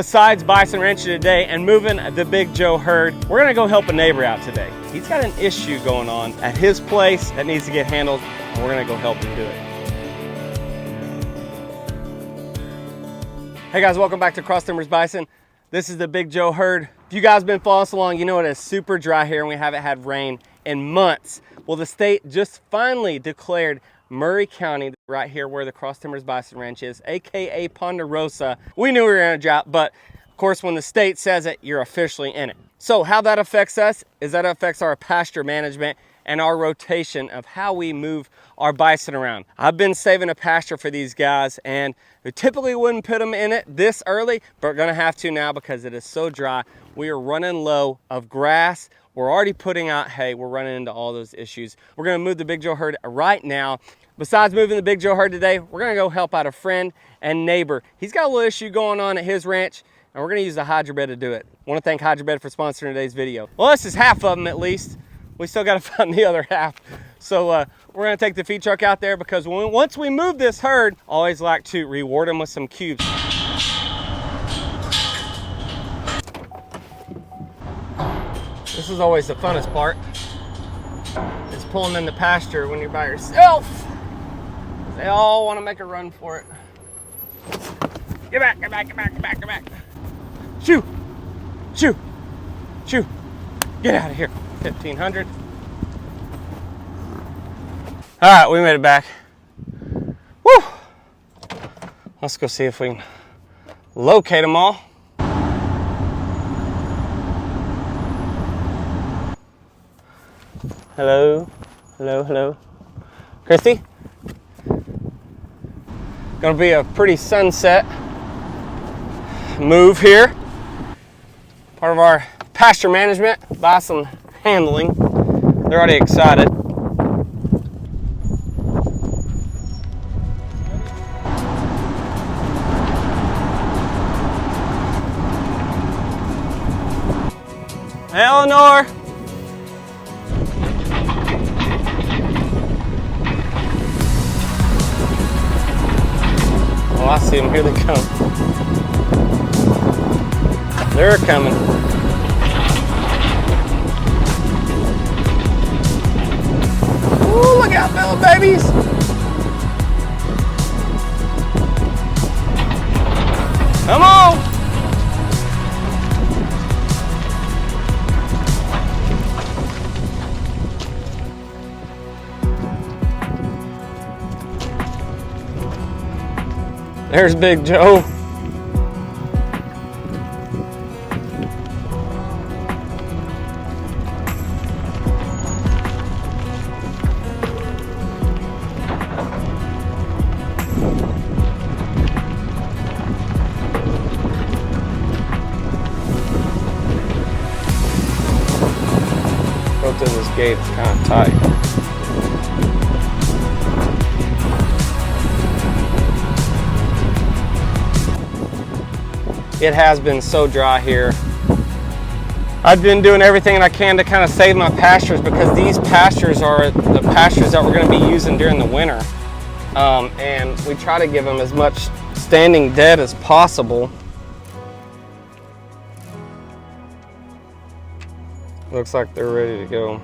Besides Bison ranching today and moving the Big Joe herd, we're gonna go help a neighbor out today. He's got an issue going on at his place that needs to get handled, and we're gonna go help him do it. Hey guys, welcome back to Cross Timbers Bison. This is the Big Joe herd. If you guys have been following us along, you know it is super dry here and we haven't had rain in months. Well, the state just finally declared Murray County, right here where the Cross Timbers Bison Ranch is, AKA Ponderosa. We knew we were in a drought, but of course when the state says it, you're officially in it. So how that affects us is that it affects our pasture management and our rotation of how we move our bison around. I've been saving a pasture for these guys, and we typically wouldn't put them in it this early, but we're gonna have to now because it is so dry. We are running low of grass. We're already putting out hay. We're running into all those issues. We're gonna move the Big Joe herd right now. Besides moving the Big Joe herd today, we're gonna go help out a friend and neighbor. He's got a little issue going on at his ranch, and we're gonna use the Hydrobed to do it. I wanna thank Hydrobed for sponsoring today's video. Well, this is half of them at least. We still gotta find the other half. So we're gonna take the feed truck out there because once we move this herd, I always like to reward them with some cubes. This is always the funnest part. It's pulling in the pasture when you're by yourself. They all want to make a run for it. Get back, get back, get back, get back, get back. Shoo, shoo, shoo. Get out of here. 1500. All right, we made it back. Woo! Let's go see if we can locate them all. Hello, hello, hello. Christy? Gonna be a pretty sunset move here. Part of our pasture management, bison handling. They're already excited. Elanor! Oh, I see them. Here they come. They're coming. Ooh, look out, little babies. Come on. There's Big Joe. Go through this gate, it's kind of tight. It has been so dry here. I've been doing everything I can to kind of save my pastures because these pastures are the pastures that we're going to be using during the winter. And we try to give them as much standing dead as possible. Looks like they're ready to go.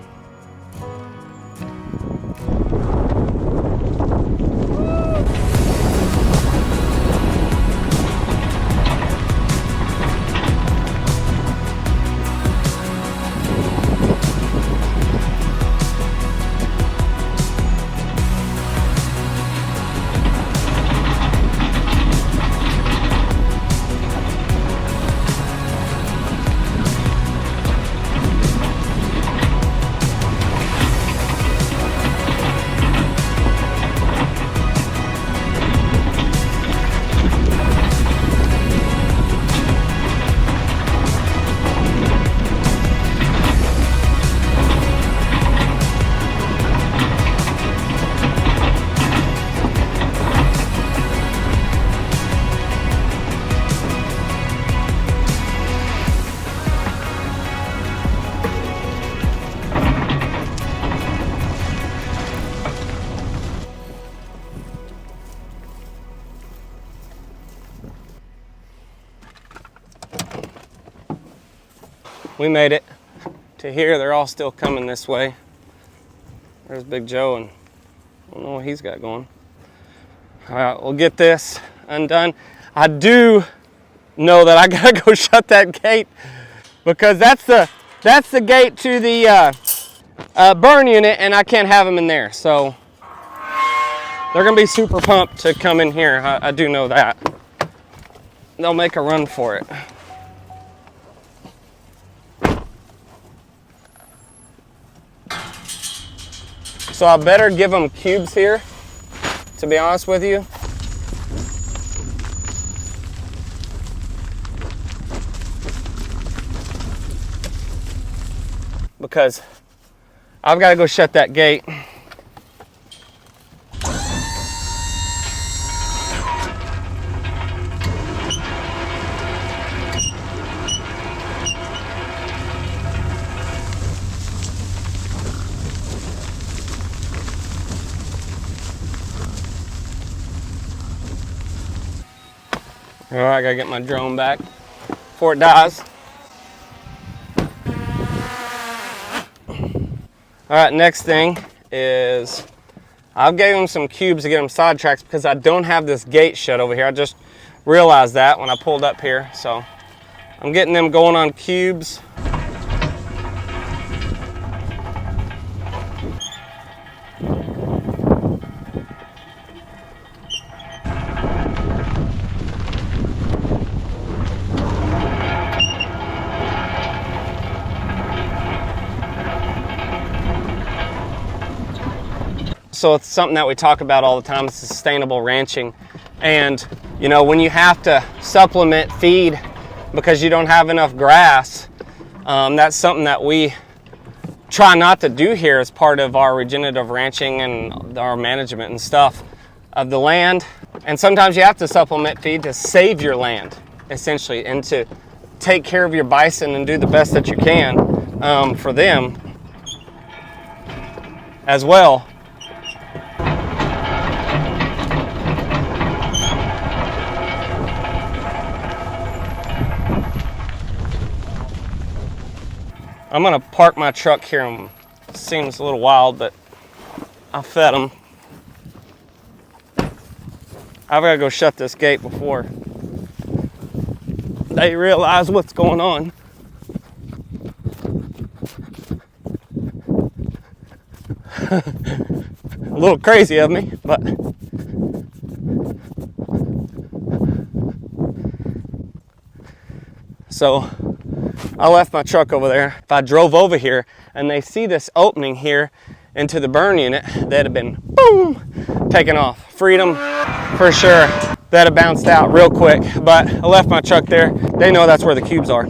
we made it to here. They're all still coming this way. There's Big Joe, and I don't know what he's got going. All right, we'll get this undone. I do know that I gotta go shut that gate, because that's the gate to the burn unit, and I can't have them in there. So they're gonna be super pumped to come in here. I do know that. They'll make a run for it. So I better give them cubes here, to be honest with you. Because I've got to go shut that gate. All right, I gotta get my drone back before it dies. All right, next thing is I gave them some cubes to get them sidetracked because I don't have this gate shut over here. I just realized that when I pulled up here. So I'm getting them going on cubes. So it's something that we talk about all the time, sustainable ranching. And you know, when you have to supplement feed because you don't have enough grass, that's something that we try not to do here as part of our regenerative ranching and our management and stuff of the land. And sometimes you have to supplement feed to save your land, essentially, and to take care of your bison and do the best that you can for them as well. I'm gonna park my truck here. It seems a little wild, but I fed them. I've gotta go shut this gate before they realize what's going on. A little crazy of me, but so I left my truck over there. If I drove over here and they see this opening here into the burn unit, they'd have been, boom, taken off. Freedom, for sure. That'd have bounced out real quick, but I left my truck there. They know that's where the cubes are.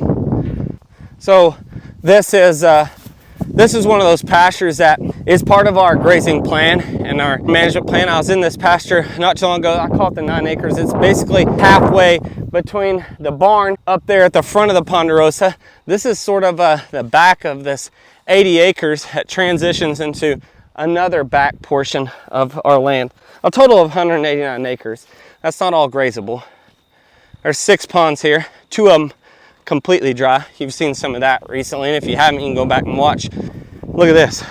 So this is one of those pastures that is part of our grazing plan and our management plan. I was in this pasture not too long ago. I call it the 9 acres. It's basically halfway between the barn up there at the front of the Ponderosa. This is sort of the back of this 80 acres that transitions into another back portion of our land. A total of 189 acres. That's not all grazable. There's 6 ponds here, 2 of them completely dry. You've seen some of that recently, and if you haven't, you can go back and watch. Look at this.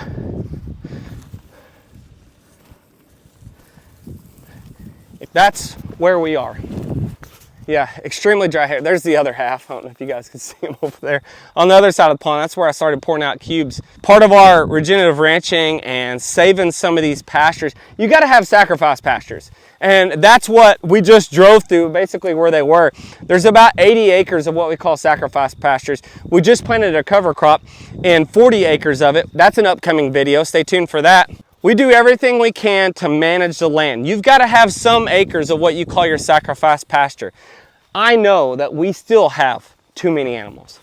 That's where we are. Yeah, extremely dry here. There's the other half. I don't know if you guys can see them over there. On the other side of the pond, that's where I started pouring out cubes. Part of our regenerative ranching and saving some of these pastures, you gotta have sacrifice pastures. And that's what we just drove through, basically where they were. There's about 80 acres of what we call sacrifice pastures. We just planted a cover crop in 40 acres of it. That's an upcoming video. Stay tuned for that. We do everything we can to manage the land. You've got to have some acres of what you call your sacrifice pasture. I know that we still have too many animals.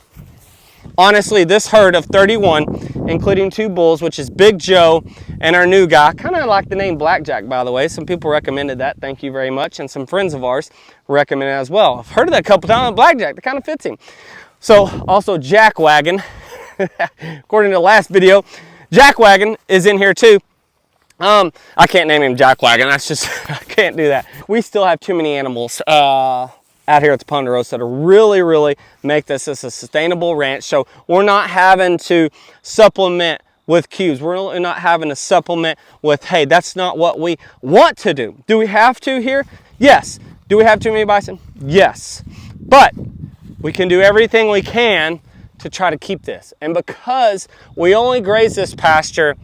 Honestly, this herd of 31, including 2 bulls, which is Big Joe and our new guy, kind of like the name Blackjack, by the way. Some people recommended that, thank you very much, and some friends of ours recommended it as well. I've heard of that a couple times, Blackjack, that kind of fits him. So, also Jack Wagon, according to the last video, Jack Wagon is in here too. I can't name him Jack Wagon, that's just, I can't do that. We still have too many animals. out here at the Ponderosa to really make this a sustainable ranch. So we're not having to supplement with cubes. We're really not having to supplement with hay. That's not what we want to do. Do we have to here? Yes. Do we have too many bison? Yes. But we can do everything we can to try to keep this. And because we only graze this pasture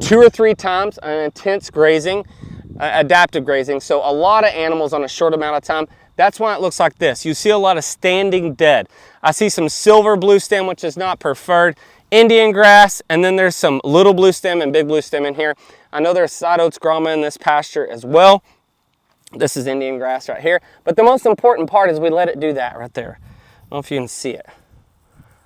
2 or 3 times, an intense grazing, adaptive grazing, so a lot of animals on a short amount of time, that's why it looks like this. You see a lot of standing dead. I see some silver blue stem, which is not preferred, Indian grass, and then there's some little blue stem and big blue stem in here. I know there's side oats grama in this pasture as well. This is Indian grass right here. But the most important part is we let it do that right there. I don't know if you can see it.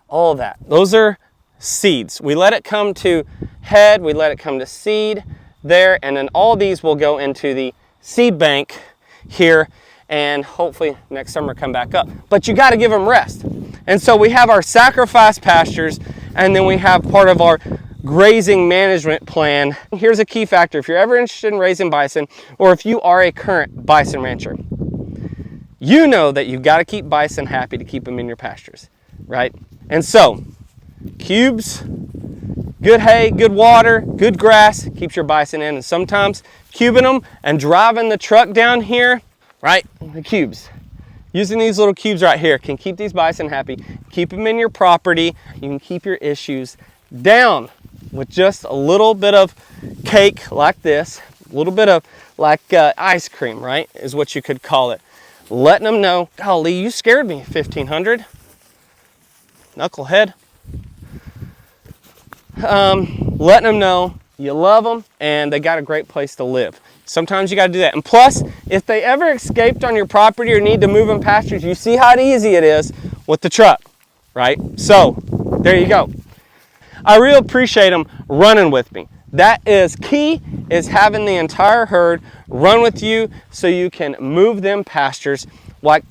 All of that. Those are seeds. We let it come to head, we let it come to seed there, and then all these will go into the seed bank here, and hopefully next summer come back up. But you got to give them rest. And so we have our sacrifice pastures, and then we have part of our grazing management plan. Here's a key factor. If you're ever interested in raising bison, or if you are a current bison rancher, you know that you've got to keep bison happy to keep them in your pastures, right? And so, cubes, good hay, good water, good grass keeps your bison in. And sometimes cubing them and driving the truck down here, right? The cubes. Using these little cubes right here can keep these bison happy, keep them in your property. You can keep your issues down with just a little bit of cake like this, a little bit of like ice cream, right, is what you could call it. Letting them know, golly, you scared me, 1,500. Knucklehead. Letting them know you love them and they got a great place to live. Sometimes you got to do that. And plus, if they ever escaped on your property or need to move in pastures, you see how easy it is with the truck, right? So, there you go. I really appreciate them running with me. That is key, is having the entire herd run with you so you can move them pastures like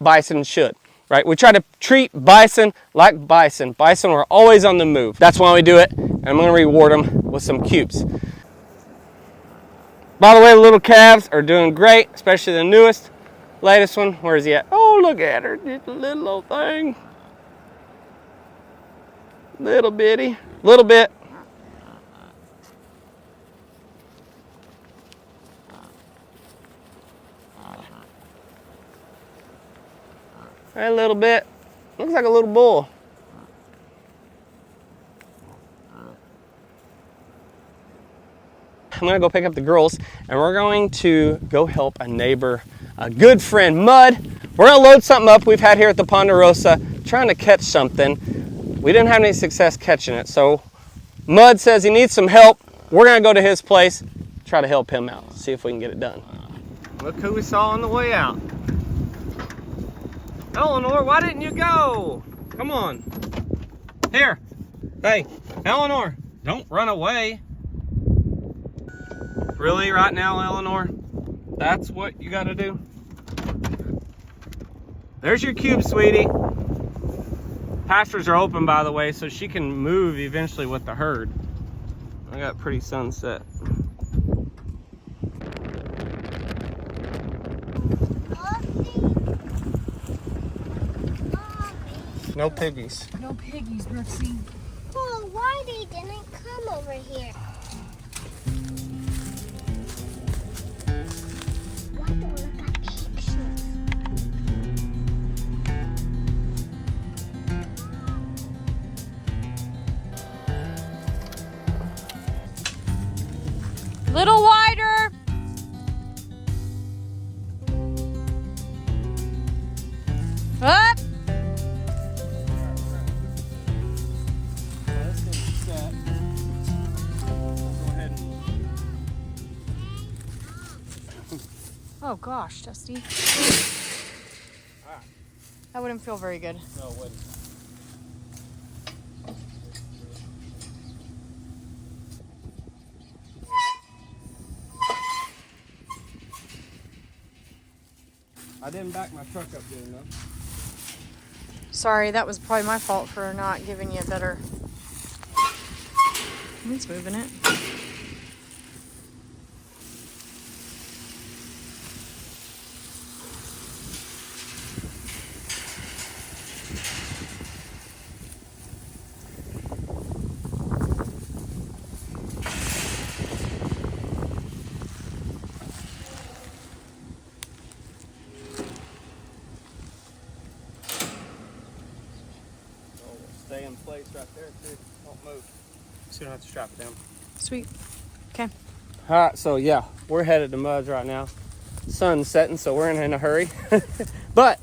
bison should, right? We try to treat bison like bison. Bison are always on the move. That's why we do it, and I'm going to reward them with some cubes. By the way, the little calves are doing great, especially the newest, latest one. Where is he at? Oh, look at her, just a little old thing. Little bitty, little bit. A little bit. Looks like a little bull. I'm gonna go pick up the girls and we're going to go help a neighbor, a good friend, Mud. We're gonna load something up we've had here at the Ponderosa, trying to catch something. We didn't have any success catching it, so Mud says he needs some help. We're gonna go to his place, try to help him out, see if we can get it done. Look who we saw on the way out. Elanor, why didn't you go? Come on. Here. Hey, Elanor, don't run away. Really, right now, Elanor? That's what you gotta do? There's your cube, sweetie. Pastures are open, by the way, so she can move eventually with the herd. I got pretty sunset. No piggies. No piggies, Brooksy. Oh, why they didn't come over here? Why do we look like pictures? Little wider. Up. Oh gosh, Dusty. That wouldn't feel very good. No, it wouldn't. I didn't back my truck up good enough. Sorry, that was probably my fault for not giving you a better... He's moving it. stay in place right there too. Don't move. So you don't have to strap it down. Sweet. Okay. All right, so yeah, we're headed to Muds right now. Sun's setting, so we're in a hurry. But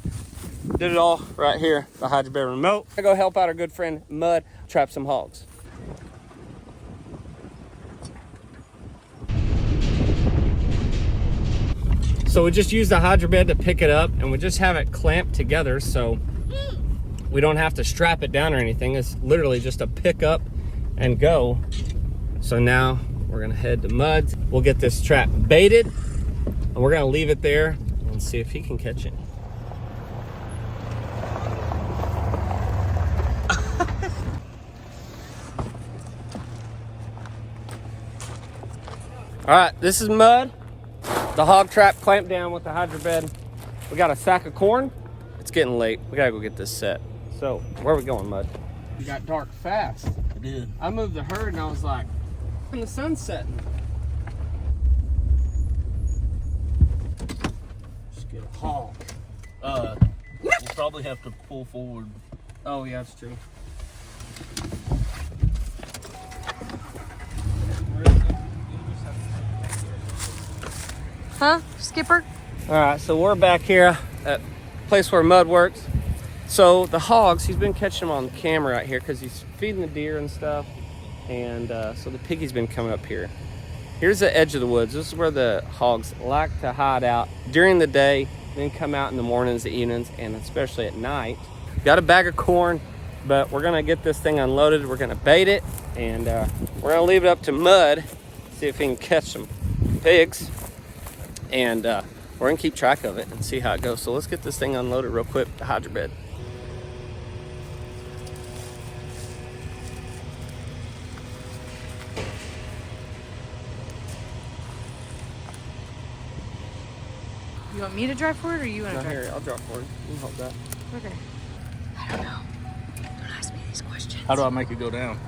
did it all right here behind your bear remote. I go help out our good friend Mud trap some hogs. So we just use the hydro bed to pick it up, and we just have it clamped together so we don't have to strap it down or anything. It's literally just a pick up and go. So now we're gonna head to Muds. We'll get this trap baited, and we're gonna leave it there and see if he can catch it. All right, this is Mud. The hog trap clamped down with the hydro bed. We got a sack of corn. It's getting late. We gotta go get this set. So, where are we going, Mud? You got dark fast. I did. I moved the herd and I was like, when the sun's setting. Just get a hog. We'll probably have to pull forward. Oh yeah, that's true. Huh, Skipper? All right, so we're back here at the place where Mud works. So the hogs, he's been catching them on camera right here because he's feeding the deer and stuff. And so the piggy's been coming up here. Here's the edge of the woods. This is where the hogs like to hide out during the day, then come out in the mornings, the evenings, and especially at night. Got a bag of corn, but we're gonna get this thing unloaded. We're gonna bait it, and we're gonna leave it up to Mud, see if he can catch some pigs. And we're gonna keep track of it and see how it goes. So let's get this thing unloaded real quick, the hydro bed. You want me to drive forward or you want to No, drive? here, I'll drop forward. You can hold that. Okay. I don't know. Don't ask me these questions. How do I make it go down?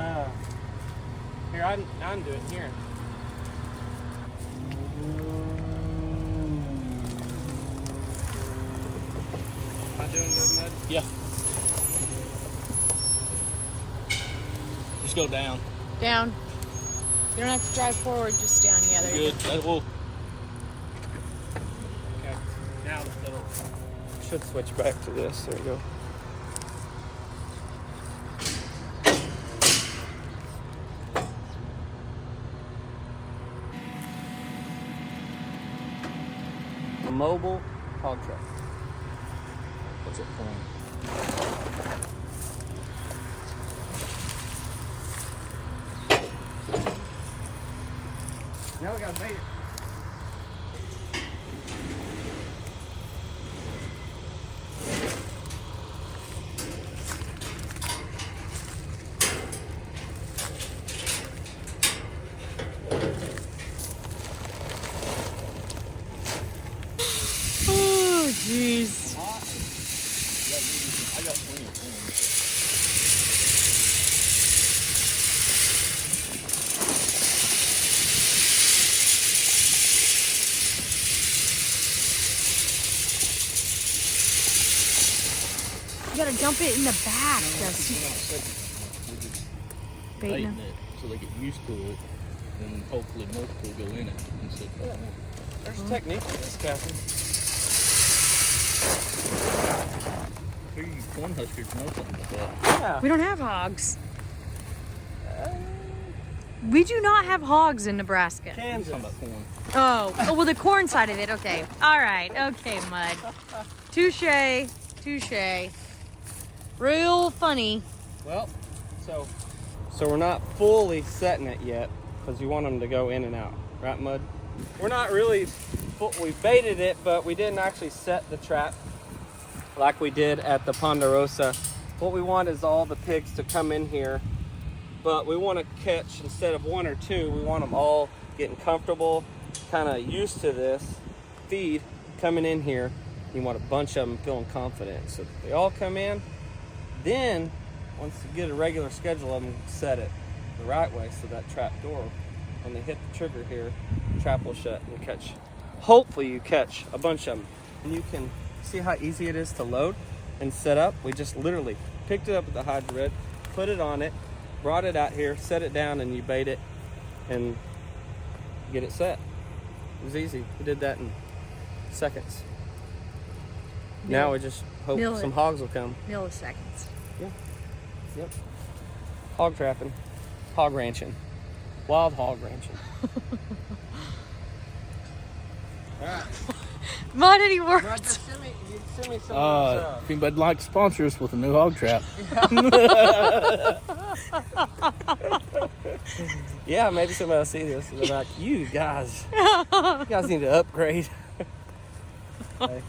Here, I can do it here. Am I doing good, Mud? Yeah. Just go down. Down. You don't have to drive forward, just down. Yeah, there you Good. go. That will. Okay. Now it'll should switch back to this. There we go. A mobile hog truck. What's it for? Now we gotta bait it. Oh, jeez. I got plenty of corn. You gotta dump it in the back. Baiting it so they get used to it, and hopefully multiple go in it instead of There's a technique to this, Captain. you corn huskers know something about that. Yeah. We don't have hogs. We do not have hogs in Nebraska. I'm Kansas. talking about corn. Oh, well, the corn side of it. Okay. All right. Okay, Mud. Touche. Touche. Real funny. Well, so we're not fully setting it yet because you want them to go in and out, right, Mud? We're not really we baited it, but we didn't actually set the trap like we did at the Ponderosa. What we want is all the pigs to come in here, but we want to catch, instead of one or two, we want them all getting comfortable, kind of used to this feed coming in here. You want a bunch of them feeling confident, so they all come in. Then once you get a regular schedule of them, set it the right way so that trap door, when they hit the trigger here, the trap will shut and you catch. Hopefully you catch a bunch of them. And you can see how easy it is to load and set up. We just literally picked it up with the hydro red, put it on it, brought it out here, set it down, and you bait it and get it set. It was easy. We did that in seconds. Now we just hope some hogs will come. Milliseconds. Yeah. Yep. Hog trapping. Hog ranching. Wild hog ranching. All right. Mud, any Rod, words? just send me some of those, If anybody likes to sponsor us with a new hog trap. yeah, maybe somebody will see this and they're like, you guys need to upgrade. Hey.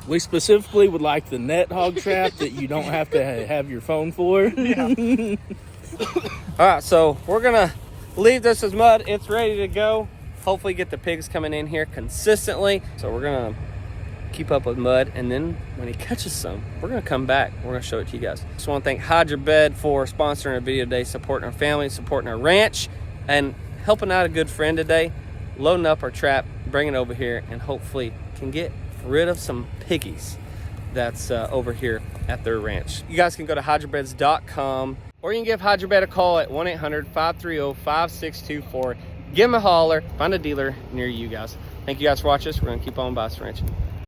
We specifically would like the net hog trap that you don't have to have your phone for. All right, so we're gonna leave this as mud. It's ready to go. Hopefully get the pigs coming in here consistently. So we're gonna keep up with mud, and then when he catches some, we're gonna come back. We're gonna show it to you guys. Just want to thank Hydrobed for sponsoring our video today, supporting our family, supporting our ranch, and helping out a good friend today, loading up our trap, bringing it over here, and hopefully can get rid of some piggies that's over here at their ranch. You guys can go to hydrobeds.com, or you can give Hydrobed a call at 1-800-530-5624. Give them a holler, find a dealer near you guys. Thank you guys for watching us. We're gonna keep on bison ranching.